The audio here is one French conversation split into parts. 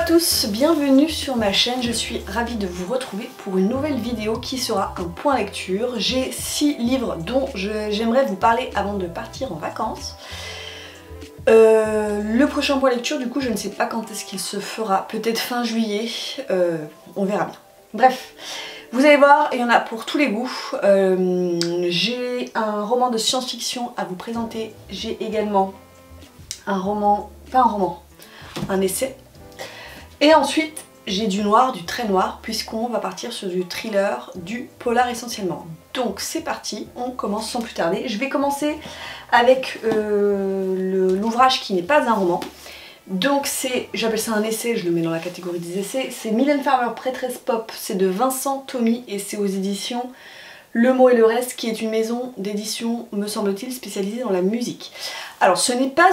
tous, bienvenue sur ma chaîne, je suis ravie de vous retrouver pour une nouvelle vidéo qui sera un point lecture. J'ai 6 livres dont j'aimerais vous parler avant de partir en vacances. Le prochain point lecture, du coup, je ne sais pas quand est-ce qu'il se fera, peut-être fin juillet, on verra bien. Bref, vous allez voir, il y en a pour tous les goûts. J'ai un roman de science-fiction à vous présenter, j'ai également un roman, un essai. Et ensuite, j'ai du noir, du très noir, puisqu'on va partir sur du thriller, du polar essentiellement. Donc c'est parti, on commence sans plus tarder. Je vais commencer avec l'ouvrage qui n'est pas un roman. Donc c'est, j'appelle ça un essai, je le mets dans la catégorie des essais. C'est Mylène Farmer, prêtresse pop, c'est de Vincent Tommy et c'est aux éditions Le Mot et le Reste, qui est une maison d'édition, me semble-t-il, spécialisée dans la musique. Alors ce n'est pas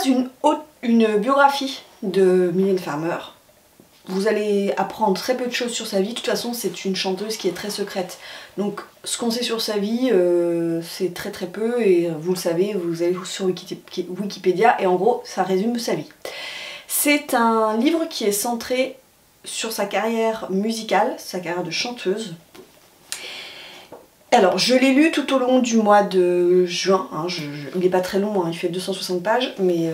une biographie de Mylène Farmer. Vous allez apprendre très peu de choses sur sa vie. De toute façon, c'est une chanteuse qui est très secrète. Donc, ce qu'on sait sur sa vie, c'est très peu. Et vous le savez, vous allez sur Wikipédia. Et en gros, ça résume sa vie. C'est un livre qui est centré sur sa carrière musicale, sa carrière de chanteuse. Alors, je l'ai lu tout au long du mois de juin. Il n'est pas très long, il fait 260 pages. Mais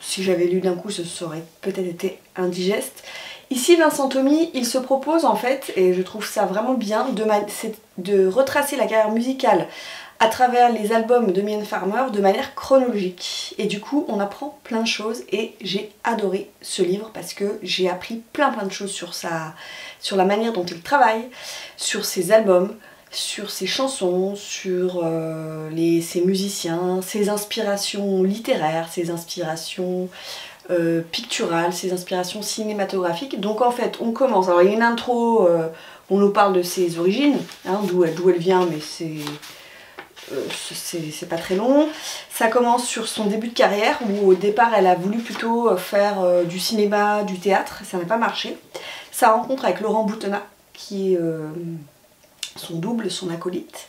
si j'avais lu d'un coup, ce serait peut-être été indigeste. Ici, Vincent Tommy, il se propose en fait, et je trouve ça vraiment bien, de retracer la carrière musicale à travers les albums de Mylène Farmer de manière chronologique. Et du coup, on apprend plein de choses et j'ai adoré ce livre parce que j'ai appris plein de choses sur la manière dont il travaille, sur ses albums, sur ses chansons, sur ses musiciens, ses inspirations littéraires, ses inspirations picturales, ses inspirations cinématographiques. Donc en fait on commence, alors il y a une intro, on nous parle de ses origines, d'où elle vient, mais c'est pas très long. Ça commence sur son début de carrière où au départ elle a voulu plutôt faire du cinéma, du théâtre, ça n'a pas marché. Sa rencontre avec Laurent Boutonnat qui est son double, son acolyte.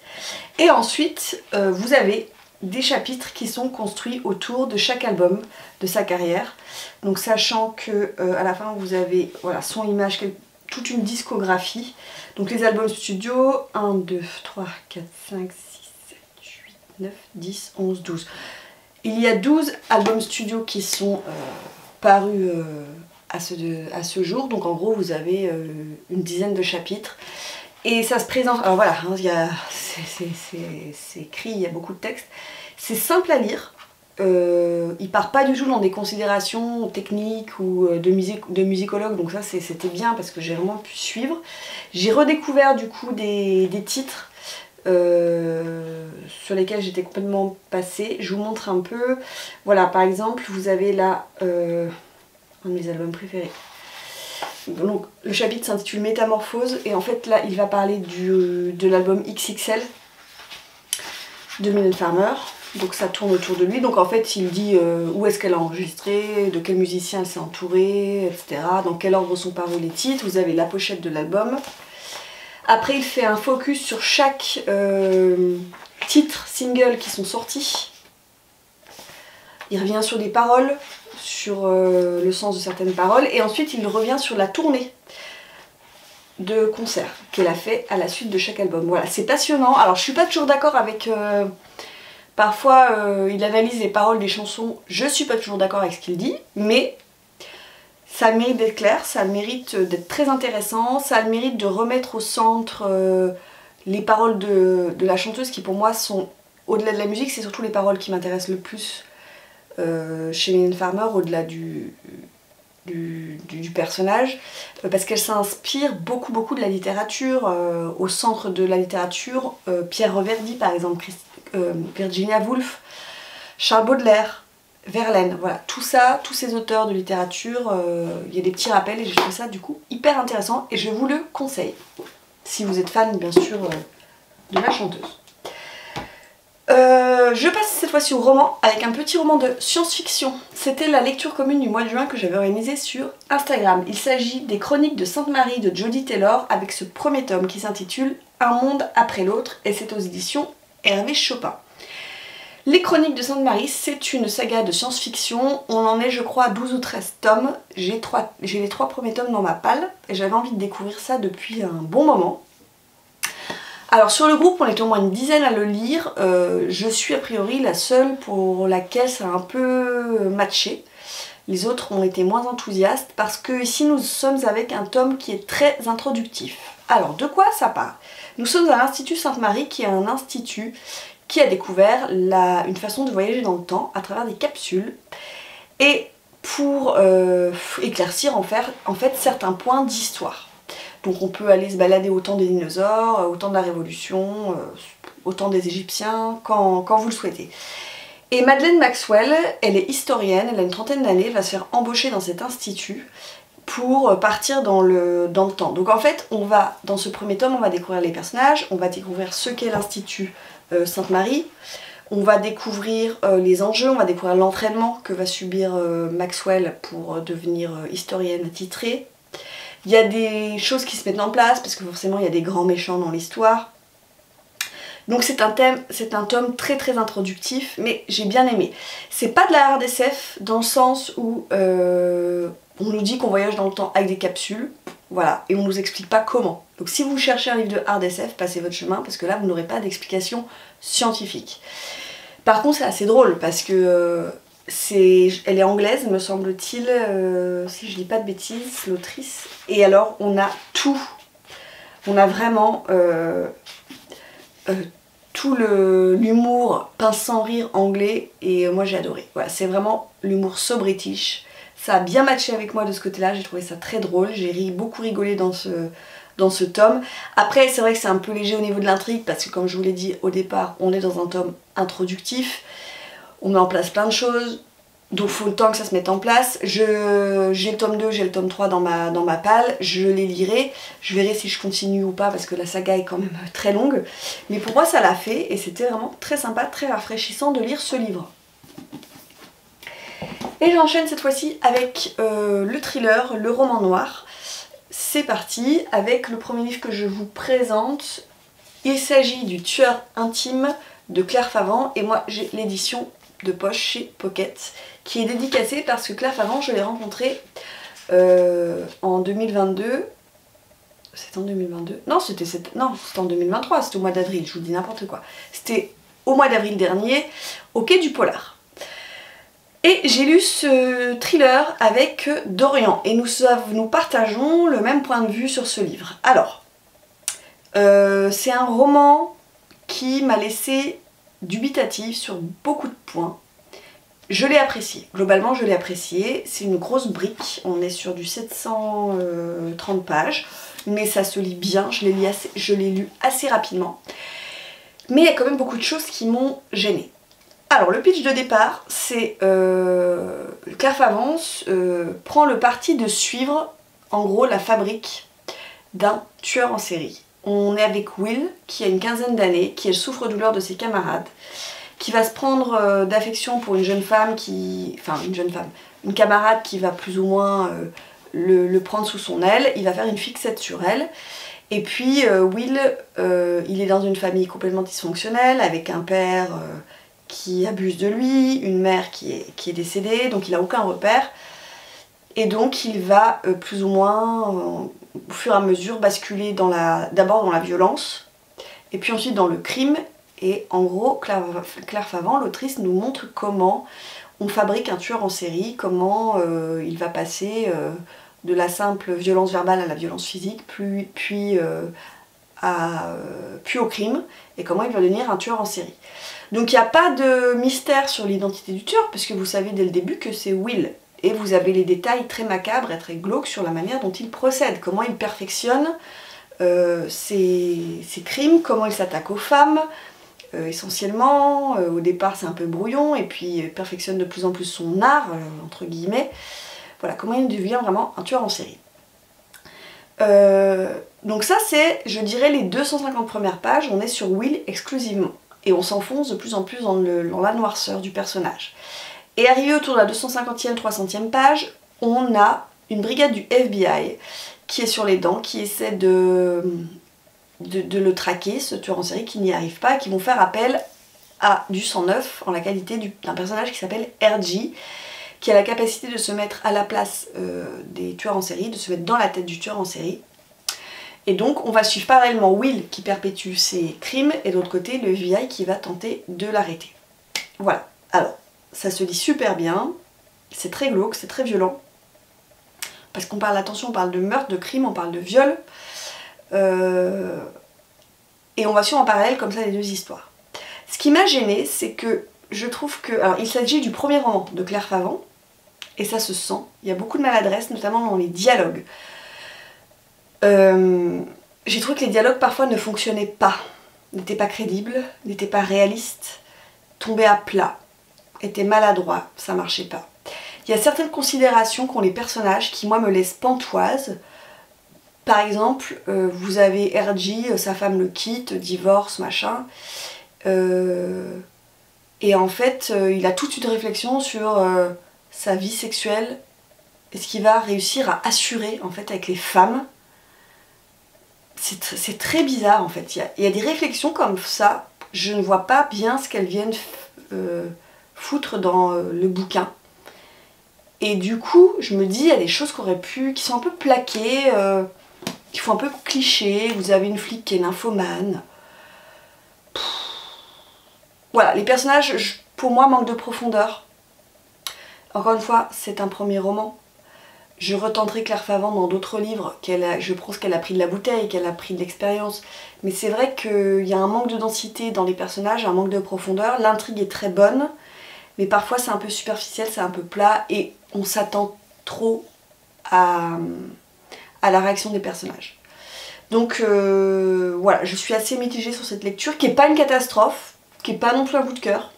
Et ensuite vous avez des chapitres qui sont construits autour de chaque album de sa carrière. Donc sachant que à la fin vous avez son image, toute une discographie. Donc les albums studio, 1, 2, 3, 4, 5, 6, 7, 8, 9, 10, 11, 12. Il y a 12 albums studio qui sont parus à ce jour. Donc en gros vous avez une dizaine de chapitres. Et ça se présente, alors voilà, c'est écrit, il y a beaucoup de texte. C'est simple à lire, il part pas du tout dans des considérations techniques ou de musicologue, donc ça c'était bien parce que j'ai vraiment pu suivre. J'ai redécouvert du coup des titres sur lesquels j'étais complètement passée. Je vous montre un peu, voilà, par exemple vous avez là un de mes albums préférés. Donc le chapitre s'intitule Métamorphose et en fait là il va parler de l'album XXL de Mylène Farmer. Donc ça tourne autour de lui, donc en fait il dit où est-ce qu'elle a enregistré, de quel musicien elle s'est entourée, etc. Dans quel ordre sont parus les titres, vous avez la pochette de l'album. Après il fait un focus sur chaque titre, single qui sont sortis. Il revient sur des paroles, sur le sens de certaines paroles, et ensuite il revient sur la tournée de concert qu'elle a fait à la suite de chaque album. Voilà, c'est passionnant. Alors je suis pas toujours d'accord avec... parfois il analyse les paroles des chansons, je suis pas toujours d'accord avec ce qu'il dit, mais ça mérite d'être clair, ça mérite d'être très intéressant, ça a le mérite de remettre au centre les paroles de la chanteuse qui pour moi sont, au-delà de la musique, c'est surtout les paroles qui m'intéressent le plus chez Mylène Farmer, au-delà du personnage, parce qu'elle s'inspire beaucoup de la littérature. Au centre de la littérature, Pierre Reverdy par exemple, Virginia Woolf, Charles Baudelaire, Verlaine, voilà, tout ça, tous ces auteurs de littérature, il y a des petits rappels et j'ai trouvé ça du coup hyper intéressant et je vous le conseille, si vous êtes fan bien sûr de la chanteuse. Je passe cette fois-ci au roman avec un petit roman de science-fiction. C'était la lecture commune du mois de juin que j'avais organisée sur Instagram. Il s'agit des Chroniques de Sainte-Marie de Jody Taylor avec ce premier tome qui s'intitule Un monde après l'autre et c'est aux éditions Hervé Chopin. Les Chroniques de Sainte-Marie, c'est une saga de science-fiction. On en est, je crois, à 12 ou 13 tomes. J'ai les 3 premiers tomes dans ma palle et j'avais envie de découvrir ça depuis un bon moment. Alors sur le groupe, on est au moins une dizaine à le lire. Je suis a priori la seule pour laquelle ça a un peu matché. Les autres ont été moins enthousiastes parce que ici nous sommes avec un tome qui est très introductif. Alors de quoi ça parle? Nous sommes à l'Institut Sainte-Marie, qui est un institut qui a découvert une façon de voyager dans le temps à travers des capsules et pour éclaircir en fait certains points d'histoire. Donc on peut aller se balader au temps des dinosaures, au temps de la Révolution, au temps des Égyptiens, quand vous le souhaitez. Et Madeleine Maxwell, elle est historienne, elle a une trentaine d'années, elle va se faire embaucher dans cet institut pour partir dans le temps. Donc en fait, dans ce premier tome, on va découvrir les personnages, on va découvrir ce qu'est l'Institut Sainte-Marie, on va découvrir les enjeux, on va découvrir l'entraînement que va subir Maxwell pour devenir historienne titrée. Il y a des choses qui se mettent en place, parce que forcément il y a des grands méchants dans l'histoire. Donc c'est un tome très très introductif, mais j'ai bien aimé. C'est pas de la hard SF, dans le sens où on nous dit qu'on voyage dans le temps avec des capsules, voilà, et on nous explique pas comment. Donc si vous cherchez un livre de hard SF, passez votre chemin, parce que là vous n'aurez pas d'explication scientifique. Par contre c'est assez drôle, parce que elle est anglaise, me semble-t-il, si je dis pas de bêtises, l'autrice. Et alors on a tout. On a vraiment tout l'humour pince sans rire anglais, et moi j'ai adoré. Voilà, c'est vraiment l'humour so british. Ça a bien matché avec moi de ce côté-là, j'ai trouvé ça très drôle, j'ai beaucoup rigolé dans ce tome. Après c'est vrai que c'est un peu léger au niveau de l'intrigue, parce que comme je vous l'ai dit au départ, on est dans un tome introductif. On met en place plein de choses, donc il faut le temps que ça se mette en place. J'ai le tome 2, j'ai le tome 3 dans ma palle, je les lirai, je verrai si je continue ou pas, parce que la saga est quand même très longue. Mais pour moi ça l'a fait, et c'était vraiment très sympa, très rafraîchissant de lire ce livre. Et j'enchaîne cette fois-ci avec le thriller, le roman noir. C'est parti avec le premier livre que je vous présente. Il s'agit du Tueur intime de Claire Favant, et moi j'ai l'édition de poche chez Pocket, qui est dédicacée parce que Claire Favant, je l'ai rencontrée en 2022. C'est en 2022? Non, c'était en 2023, c'était au mois d'avril, je vous dis n'importe quoi. C'était au mois d'avril dernier, au Quai du Polar. Et j'ai lu ce thriller avec Dorian, et nous partageons le même point de vue sur ce livre. Alors, c'est un roman qui m'a laissé dubitative sur beaucoup de points. Je l'ai apprécié, globalement je l'ai apprécié, c'est une grosse brique, on est sur du 730 pages, mais ça se lit bien, je l'ai lu assez rapidement. Mais il y a quand même beaucoup de choses qui m'ont gênée. Alors le pitch de départ, c'est Claire Favant prend le parti de suivre en gros la fabrique d'un tueur en série. On est avec Will, qui a une quinzaine d'années, qui est le souffre-douleur de ses camarades, qui va se prendre d'affection pour une jeune femme une camarade qui va plus ou moins le prendre sous son aile. Il va faire une fixette sur elle. Et puis Will, il est dans une famille complètement dysfonctionnelle, avec un père qui abuse de lui, une mère qui est décédée, donc il n'a aucun repère. Et donc il va plus ou moins, au fur et à mesure, basculer d'abord dans la violence, et puis ensuite dans le crime. Et en gros, Claire Favant, l'autrice, nous montre comment on fabrique un tueur en série, comment il va passer de la simple violence verbale à la violence physique, puis au crime, et comment il va devenir un tueur en série. Donc il n'y a pas de mystère sur l'identité du tueur, puisque vous savez dès le début que c'est Will. Et vous avez les détails très macabres et très glauques sur la manière dont il procède, comment il perfectionne ses crimes, comment il s'attaque aux femmes, essentiellement. Au départ c'est un peu brouillon, et puis il perfectionne de plus en plus son art, entre guillemets. Voilà, comment il devient vraiment un tueur en série. Donc ça c'est, je dirais, les 250 premières pages, on est sur Will exclusivement. Et on s'enfonce de plus en plus dans la noirceur du personnage. Et arrivé autour de la 250e, 300e page, on a une brigade du FBI qui est sur les dents, qui essaie de le traquer, ce tueur en série, qui n'y arrive pas, et qui vont faire appel à du sang neuf en la qualité d'un personnage qui s'appelle RG, qui a la capacité de se mettre à la place des tueurs en série, de se mettre dans la tête du tueur en série. Et donc on va suivre parallèlement Will qui perpétue ses crimes et de l'autre côté le FBI qui va tenter de l'arrêter. Voilà, alors ça se lit super bien, c'est très glauque, c'est très violent. Parce qu'on parle, attention, on parle de meurtre, de crime, on parle de viol. Et on va suivre en parallèle comme ça les deux histoires. Ce qui m'a gênée, c'est que je trouve que... Alors il s'agit du premier roman de Claire Favant, et ça se sent, il y a beaucoup de maladresse, notamment dans les dialogues. J'ai trouvé que les dialogues parfois ne fonctionnaient pas, n'étaient pas crédibles, n'étaient pas réalistes, tombaient à plat, étaient maladroits, ça marchait pas. Il y a certaines considérations qu'ont les personnages qui moi me laissent pantoise. Par exemple, vous avez RG, sa femme le quitte, divorce, machin. Et en fait, il a toute une réflexion sur sa vie sexuelle et ce qu'il va réussir à assurer en fait avec les femmes. C'est très bizarre en fait. Il y a des réflexions comme ça, je ne vois pas bien ce qu'elles viennent foutre dans le bouquin. Et du coup, je me dis, il y a des choses qui sont un peu plaquées, qui font un peu cliché. Vous avez une flic qui est nymphomane. Voilà, les personnages, pour moi, manquent de profondeur. Encore une fois, c'est un premier roman. Je retenterai Claire Favant dans d'autres livres, je pense qu'elle a pris de la bouteille, qu'elle a pris de l'expérience. Mais c'est vrai qu'il y a un manque de densité dans les personnages, un manque de profondeur. L'intrigue est très bonne, mais parfois c'est un peu superficiel, c'est un peu plat, et on s'attend trop à la réaction des personnages. Donc voilà, je suis assez mitigée sur cette lecture, qui n'est pas une catastrophe, qui n'est pas non plus un coup de cœur.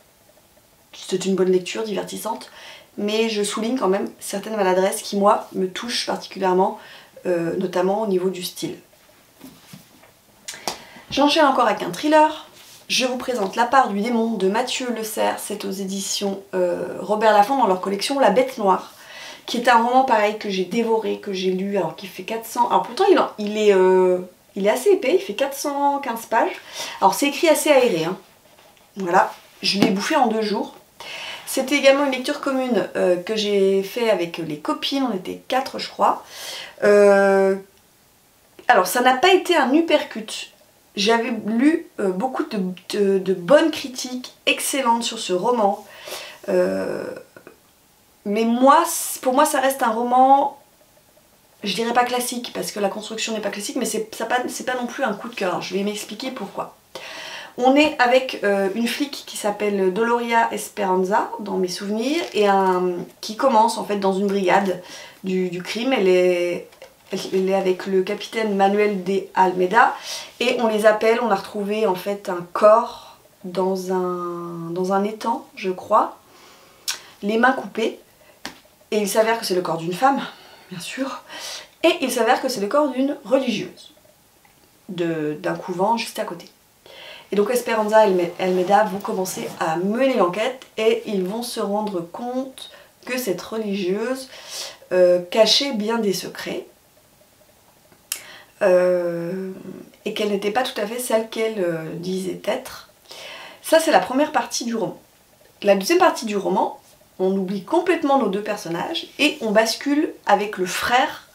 C'est une bonne lecture, divertissante. Mais je souligne quand même certaines maladresses qui, moi, me touchent particulièrement, notamment au niveau du style. J'enchaîne encore avec un thriller. Je vous présente La part du démon de Mathieu Le Serre. C'est aux éditions Robert Laffont dans leur collection La Bête Noire, qui est un roman pareil que j'ai dévoré, que j'ai lu, alors qu'il fait 400... Alors pourtant, il est assez épais, il fait 415 pages. Alors c'est écrit assez aéré, hein. Voilà, je l'ai bouffé en 2 jours. C'était également une lecture commune que j'ai fait avec les copines, on était 4 je crois. Alors ça n'a pas été un uppercut. J'avais lu beaucoup de bonnes critiques excellentes sur ce roman. Mais pour moi ça reste un roman, je dirais pas classique parce que la construction n'est pas classique, mais c'est pas non plus un coup de cœur. Alors, je vais m'expliquer pourquoi. On est avec une flic qui s'appelle Doloria Esperanza, dans mes souvenirs, et qui commence en fait dans une brigade du crime. Elle est avec le capitaine Manuel de Almeida, et on les appelle, on a retrouvé en fait un corps dans un étang, je crois, les mains coupées, et il s'avère que c'est le corps d'une femme, bien sûr, et il s'avère que c'est le corps d'une religieuse, d'un couvent juste à côté. Et donc Esperanza et Almeida vont commencer à mener l'enquête et ils vont se rendre compte que cette religieuse cachait bien des secrets et qu'elle n'était pas tout à fait celle qu'elle disait être. Ça c'est la première partie du roman. La deuxième partie du roman, on oublie complètement nos deux personnages et on bascule avec le frère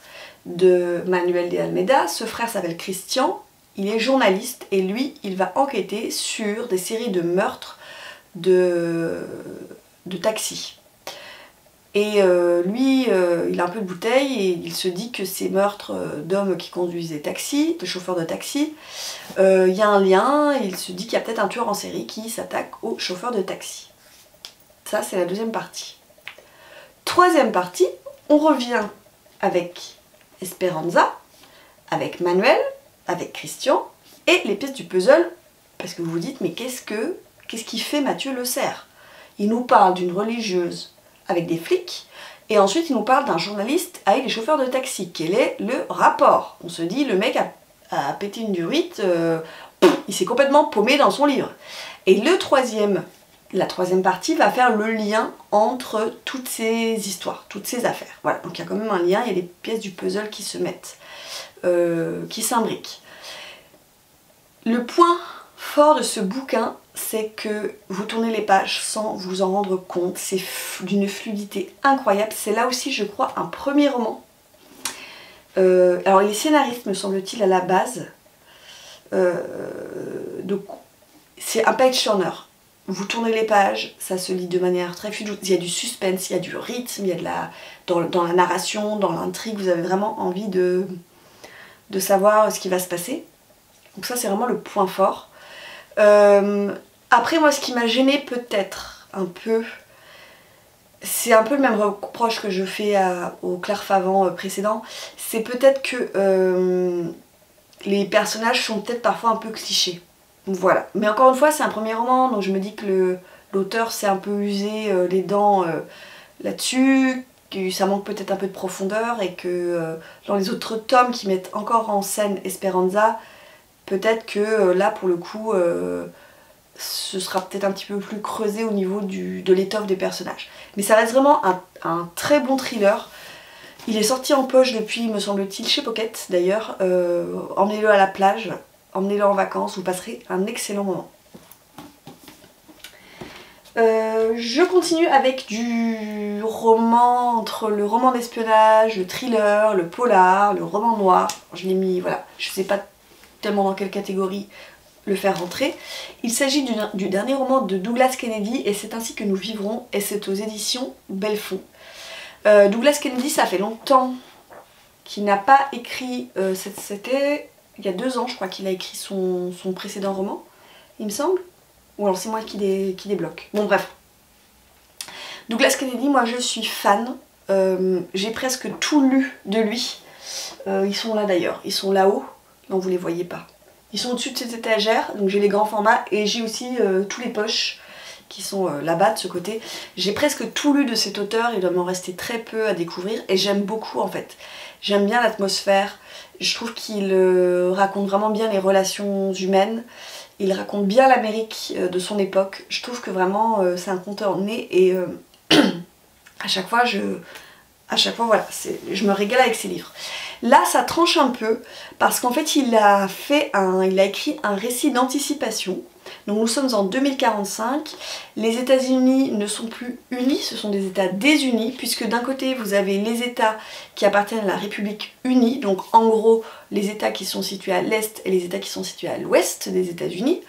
de Manuel de Almeida. Ce frère s'appelle Christian. Il est journaliste et lui, il va enquêter sur des séries de meurtres de taxis. Et lui, il a un peu de bouteille et il se dit que ces meurtres d'hommes qui conduisent des taxis, de chauffeurs de taxi, il y a un lien et il se dit qu'il y a peut-être un tueur en série qui s'attaque aux chauffeurs de taxi. Ça, c'est la deuxième partie. Troisième partie, on revient avec Esperanza, avec Manuel, avec Christian, et les pièces du puzzle, parce que vous vous dites, mais qu'est-ce qu'il fait Mathieu Le Serre? Il nous parle d'une religieuse avec des flics, et ensuite il nous parle d'un journaliste avec des chauffeurs de taxi. Quel est le rapport? On se dit, le mec a pété une durite, il s'est complètement paumé dans son livre. Et la troisième partie va faire le lien entre toutes ces histoires, toutes ces affaires. Voilà, donc il y a quand même un lien, il y a des pièces du puzzle qui se mettent. Qui s'imbriquent. Le point fort de ce bouquin, c'est que vous tournez les pages sans vous en rendre compte. C'est d'une fluidité incroyable. C'est là aussi, je crois, un premier roman. Alors, il est scénariste, me semble-t-il, à la base. Donc, c'est un page turner. Vous tournez les pages, ça se lit de manière très fluide. Il y a du suspense, il y a du rythme, il y a de la... Dans la narration, dans l'intrigue, vous avez vraiment envie de savoir ce qui va se passer. Donc ça, c'est vraiment le point fort. Après, moi, ce qui m'a gêné peut-être un peu, c'est un peu le même reproche que je fais au Claire Favant précédent, c'est peut-être que les personnages sont peut-être parfois un peu clichés. Voilà. Mais encore une fois, c'est un premier roman, donc je me dis que l'auteur s'est un peu usé les dents là-dessus, que ça manque peut-être un peu de profondeur et que dans les autres tomes qui mettent encore en scène Esperanza, peut-être que là, pour le coup, ce sera peut-être un petit peu plus creusé au niveau de l'étoffe des personnages. Mais ça reste vraiment un très bon thriller. Il est sorti en poche depuis, me semble-t-il, chez Pocket d'ailleurs. Emmenez-le à la plage, emmenez-le en vacances, vous passerez un excellent moment. Je continue avec du roman, entre le roman d'espionnage, le thriller, le polar, le roman noir. Je l'ai mis, voilà, je sais pas tellement dans quelle catégorie le faire rentrer. Il s'agit du dernier roman de Douglas Kennedy et c'est ainsi que nous vivrons, et c'est aux éditions Belfond. Douglas Kennedy, ça fait longtemps qu'il n'a pas écrit, c'était il y a 2 ans je crois qu'il a écrit son précédent roman, il me semble, ou alors c'est moi qui débloque. Bon bref. Douglas Kennedy, moi je suis fan, j'ai presque tout lu de lui. Ils sont là d'ailleurs, ils sont là-haut, non vous les voyez pas. Ils sont au-dessus de cette étagère, donc j'ai les grands formats et j'ai aussi tous les poches qui sont là-bas de ce côté. J'ai presque tout lu de cet auteur, il doit m'en rester très peu à découvrir et j'aime beaucoup en fait. J'aime bien l'atmosphère, je trouve qu'il raconte vraiment bien les relations humaines, il raconte bien l'Amérique de son époque. Je trouve que vraiment c'est un conteur né et à chaque fois voilà, je me régale avec ses livres. Là ça tranche un peu parce qu'en fait il a écrit un récit d'anticipation. Donc nous sommes en 2045, les États-Unis ne sont plus unis, ce sont des États désunis, puisque d'un côté vous avez les États qui appartiennent à la République unie, donc en gros les États qui sont situés à l'est et les États qui sont situés à l'ouest des États-Unis,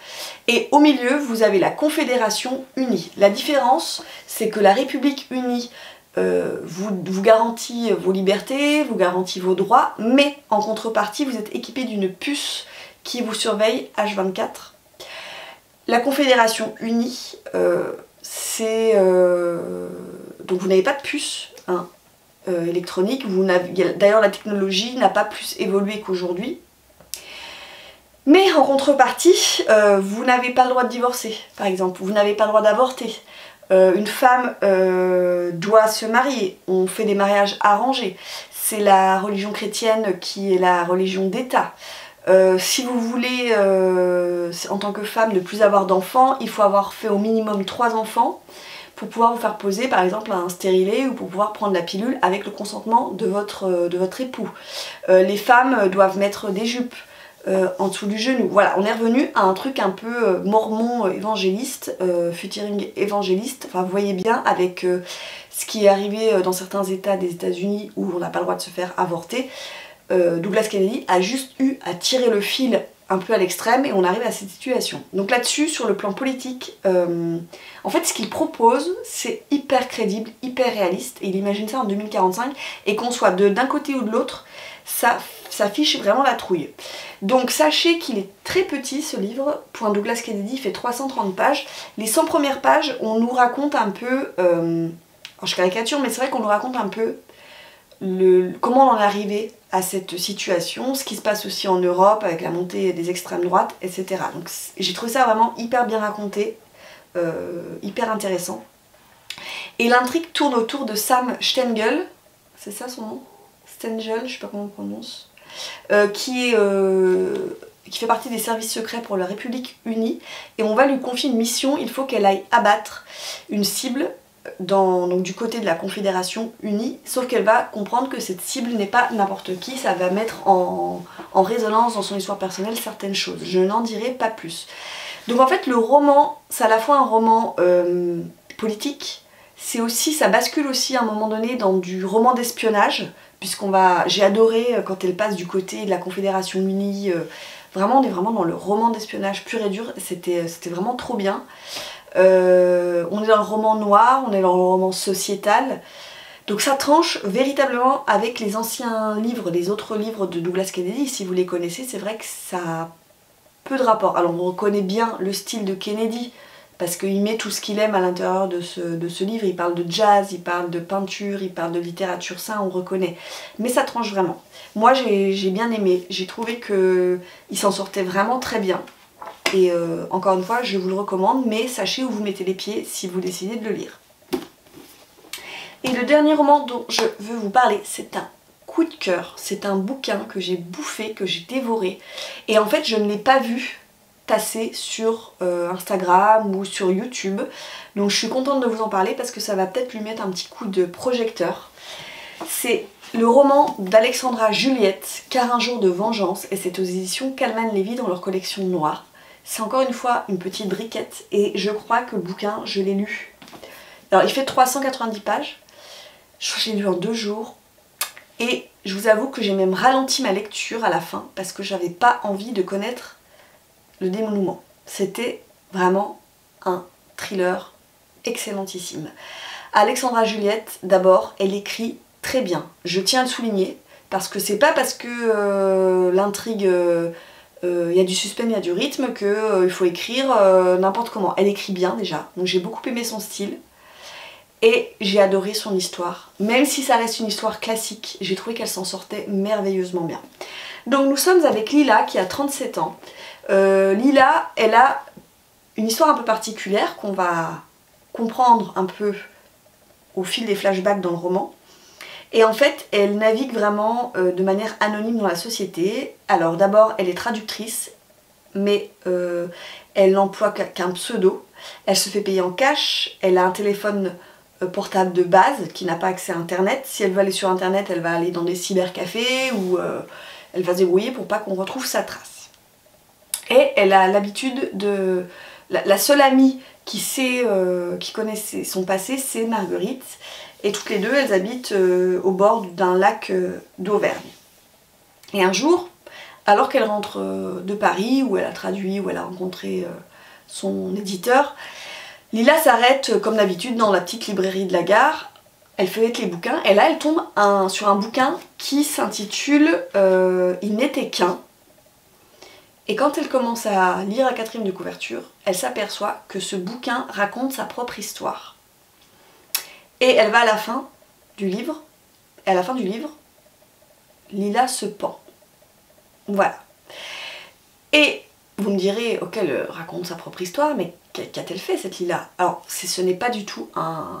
et au milieu vous avez la Confédération unie. La différence, c'est que la République unie vous garantit vos libertés, vous garantit vos droits, mais en contrepartie vous êtes équipé d'une puce qui vous surveille H24. La Confédération unie, donc vous n'avez pas de puce électronique, d'ailleurs la technologie n'a pas plus évolué qu'aujourd'hui. Mais en contrepartie, vous n'avez pas le droit de divorcer, par exemple, vous n'avez pas le droit d'avorter. Une femme doit se marier, on fait des mariages arrangés. C'est la religion chrétienne qui est la religion d'État. Si vous voulez, en tant que femme, ne plus avoir d'enfants, il faut avoir fait au minimum 3 enfants pour pouvoir vous faire poser par exemple un stérilet ou pour pouvoir prendre la pilule avec le consentement de votre époux. Les femmes doivent mettre des jupes en dessous du genou. Voilà, on est revenu à un truc un peu mormon évangéliste, futuring évangéliste. Enfin, vous voyez bien avec ce qui est arrivé dans certains états des États-Unis où on n'a pas le droit de se faire avorter. Douglas Kennedy a juste eu à tirer le fil un peu à l'extrême et on arrive à cette situation. Donc là-dessus, sur le plan politique, en fait ce qu'il propose c'est hyper crédible, hyper réaliste et il imagine ça en 2045 et qu'on soit d'un côté ou de l'autre, ça fiche vraiment la trouille. Donc sachez qu'il est très petit ce livre, pour un Douglas Kennedy il fait 330 pages. Les 100 premières pages on nous raconte un peu, alors je caricature mais c'est vrai qu'on nous raconte un peu comment on en est arrivé à cette situation, ce qui se passe aussi en Europe avec la montée des extrêmes droites, etc. Donc j'ai trouvé ça vraiment hyper bien raconté, hyper intéressant. Et l'intrigue tourne autour de Sam Stengel, c'est ça son nom? Stengel, je sais pas comment on prononce, qui fait partie des services secrets pour la République unie, et on va lui confier une mission, il faut qu'elle aille abattre une cible donc du côté de la Confédération unie, sauf qu'elle va comprendre que cette cible n'est pas n'importe qui, ça va mettre en résonance dans son histoire personnelle certaines choses. Je n'en dirai pas plus. Donc en fait le roman, c'est à la fois un roman politique, c'est aussi, ça bascule aussi à un moment donné dans du roman d'espionnage, j'ai adoré quand elle passe du côté de la Confédération Unie, vraiment on est vraiment dans le roman d'espionnage pur et dur, c'était vraiment trop bien. On est dans le roman noir, on est dans le roman sociétal, donc ça tranche véritablement avec les anciens livres, les autres livres de Douglas Kennedy, si vous les connaissez, c'est vrai que ça a peu de rapport. Alors on reconnaît bien le style de Kennedy, parce qu'il met tout ce qu'il aime à l'intérieur de ce livre, il parle de jazz, il parle de peinture, il parle de littérature, ça on reconnaît. Mais ça tranche vraiment. Moi j'ai bien aimé, j'ai trouvé qu'il s'en sortait vraiment très bien. Et encore une fois, je vous le recommande, mais sachez où vous mettez les pieds si vous décidez de le lire. Et le dernier roman dont je veux vous parler, c'est un coup de cœur. C'est un bouquin que j'ai bouffé, que j'ai dévoré. Et en fait, je ne l'ai pas vu tasser sur Instagram ou sur YouTube. Donc je suis contente de vous en parler parce que ça va peut-être lui mettre un petit coup de projecteur. C'est le roman d'Alexandra Juliette, Car un jour de vengeance, et c'est aux éditions Calman Levy dans leur collection noire. C'est encore une fois une petite briquette et je crois que le bouquin, je l'ai lu. Alors il fait 390 pages, je l'ai lu en 2 jours et je vous avoue que j'ai même ralenti ma lecture à la fin parce que j'avais pas envie de connaître le dénouement. C'était vraiment un thriller excellentissime. Alexandra Juliette, d'abord, elle écrit très bien. Je tiens à le souligner parce que c'est pas parce que l'intrigue... il y a du suspense, il y a du rythme qu'il faut écrire n'importe comment. Elle écrit bien déjà, donc j'ai beaucoup aimé son style et j'ai adoré son histoire. Même si ça reste une histoire classique, j'ai trouvé qu'elle s'en sortait merveilleusement bien. Donc nous sommes avec Lila qui a 37 ans. Lila, elle a une histoire un peu particulière qu'on va comprendre un peu au fil des flashbacks dans le roman. Et en fait, elle navigue vraiment de manière anonyme dans la société. Alors d'abord, elle est traductrice, mais elle n'emploie qu'un pseudo. Elle se fait payer en cash, elle a un téléphone portable de base qui n'a pas accès à Internet. Si elle veut aller sur Internet, elle va aller dans des cybercafés ou elle va se débrouiller pour pas qu'on retrouve sa trace. Et elle a l'habitude de... La seule amie qui connaissait son passé, c'est Marguerite. Et toutes les deux, elles habitent au bord d'un lac d'Auvergne. Et un jour, alors qu'elle rentre de Paris, où elle a traduit, où elle a rencontré son éditeur, Lila s'arrête comme d'habitude dans la petite librairie de la gare. Elle feuillette les bouquins et là elle tombe sur un bouquin qui s'intitule Il n'était qu'un. Et quand elle commence à lire la 4e de couverture, elle s'aperçoit que ce bouquin raconte sa propre histoire. Et elle va à la fin du livre, et à la fin du livre, Lila se pend. Voilà. Et vous me direz, ok, elle raconte sa propre histoire, mais qu'a-t-elle fait cette Lila? Alors, ce n'est pas du tout un...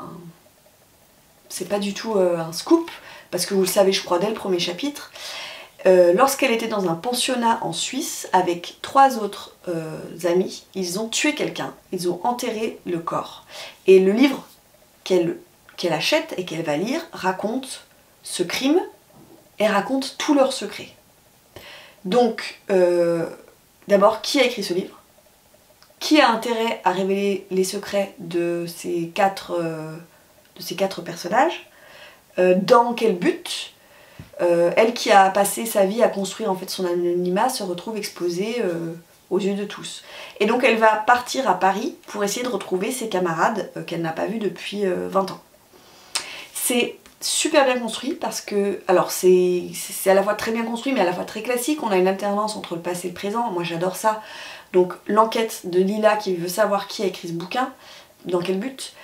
C'est pas du tout un scoop, parce que vous le savez, je crois, dès le premier chapitre. Lorsqu'elle était dans un pensionnat en Suisse avec 3 autres amis, ils ont tué quelqu'un, ils ont enterré le corps. Et le livre qu'elle achète et qu'elle va lire raconte ce crime et raconte tous leurs secrets. Donc, d'abord, qui a écrit ce livre? Qui a intérêt à révéler les secrets de ces 4 personnages? Dans quel but? Elle qui a passé sa vie à construire en fait son anonymat se retrouve exposée aux yeux de tous. Et donc elle va partir à Paris pour essayer de retrouver ses camarades qu'elle n'a pas vus depuis 20 ans. C'est super bien construit parce que, alors c'est à la fois très bien construit mais à la fois très classique, on a une alternance entre le passé et le présent, moi j'adore ça. Donc l'enquête de Lila qui veut savoir qui a écrit ce bouquin, dans quel but,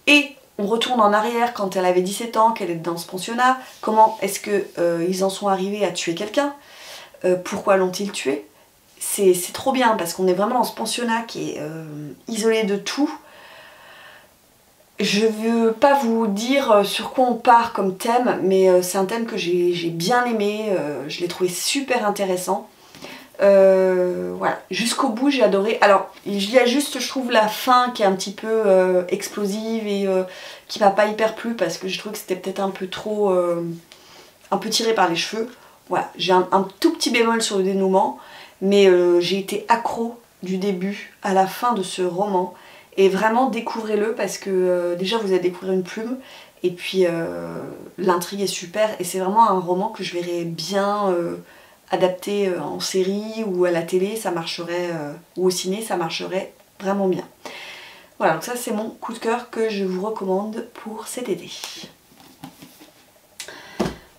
et on retourne en arrière quand elle avait 17 ans, qu'elle est dans ce pensionnat, comment est-ce qu'ils en sont arrivés à tuer quelqu'un, pourquoi l'ont-ils tué. C'est trop bien parce qu'on est vraiment dans ce pensionnat qui est isolé de tout. Je veux pas vous dire sur quoi on part comme thème, mais c'est un thème que j'ai bien aimé, je l'ai trouvé super intéressant. Voilà, jusqu'au bout j'ai adoré. Alors il y a juste, je trouve, la fin qui est un petit peu explosive et qui m'a pas hyper plu parce que je trouve que c'était peut-être un peu trop un peu tiré par les cheveux. Voilà, j'ai un tout petit bémol sur le dénouement, mais j'ai été accro du début à la fin de ce roman. Et vraiment découvrez-le parce que déjà vous allez découvrir une plume et puis l'intrigue est super et c'est vraiment un roman que je verrais bien adapté en série ou à la télé, ça marcherait, ou au ciné, ça marcherait vraiment bien. Voilà, donc ça c'est mon coup de cœur que je vous recommande pour cet été.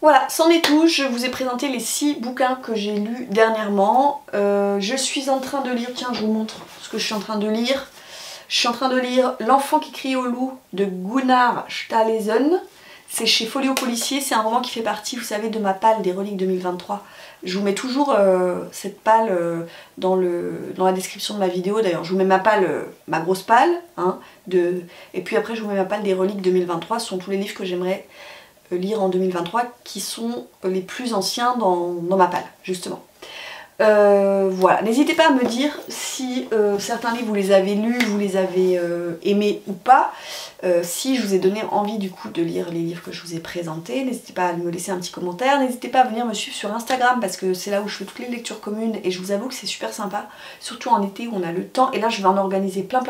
Voilà, c'en est tout, je vous ai présenté les 6 bouquins que j'ai lus dernièrement. Je suis en train de lire, tiens je vous montre ce que je suis en train de lire. Je suis en train de lire L'enfant qui crie au loup de Gunnar Staalesen. C'est chez Folio Policier, c'est un roman qui fait partie, vous savez, de ma palle des reliques 2023. Je vous mets toujours cette palle dans la description de ma vidéo. D'ailleurs, je vous mets ma palle, ma grosse palle, hein, et puis après je vous mets ma palle des reliques 2023. Ce sont tous les livres que j'aimerais lire en 2023 qui sont les plus anciens dans ma palle, justement. Voilà, n'hésitez pas à me dire si certains livres vous les avez lus, vous les avez aimés ou pas, si je vous ai donné envie du coup de lire les livres que je vous ai présentés. N'hésitez pas à me laisser un petit commentaire, n'hésitez pas à venir me suivre sur Instagram parce que c'est là où je fais toutes les lectures communes et je vous avoue que c'est super sympa, surtout en été où on a le temps et là je vais en organiser plein.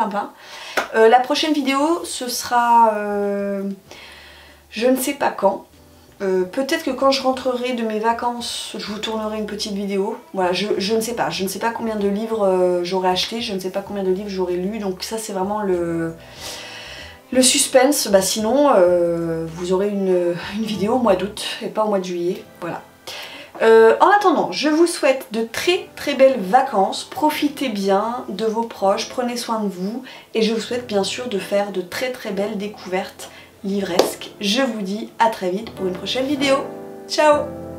La prochaine vidéo ce sera je ne sais pas quand. Peut-être que quand je rentrerai de mes vacances, je vous tournerai une petite vidéo. Voilà, je ne sais pas. Je ne sais pas combien de livres j'aurai acheté, je ne sais pas combien de livres j'aurai lu. Donc ça c'est vraiment le suspense. Bah, sinon, vous aurez une vidéo au mois d'août et pas au mois de juillet. Voilà. En attendant, je vous souhaite de très belles vacances. Profitez bien de vos proches, prenez soin de vous. Et je vous souhaite bien sûr de faire de très belles découvertes livresque. Je vous dis à très vite pour une prochaine vidéo. Ciao!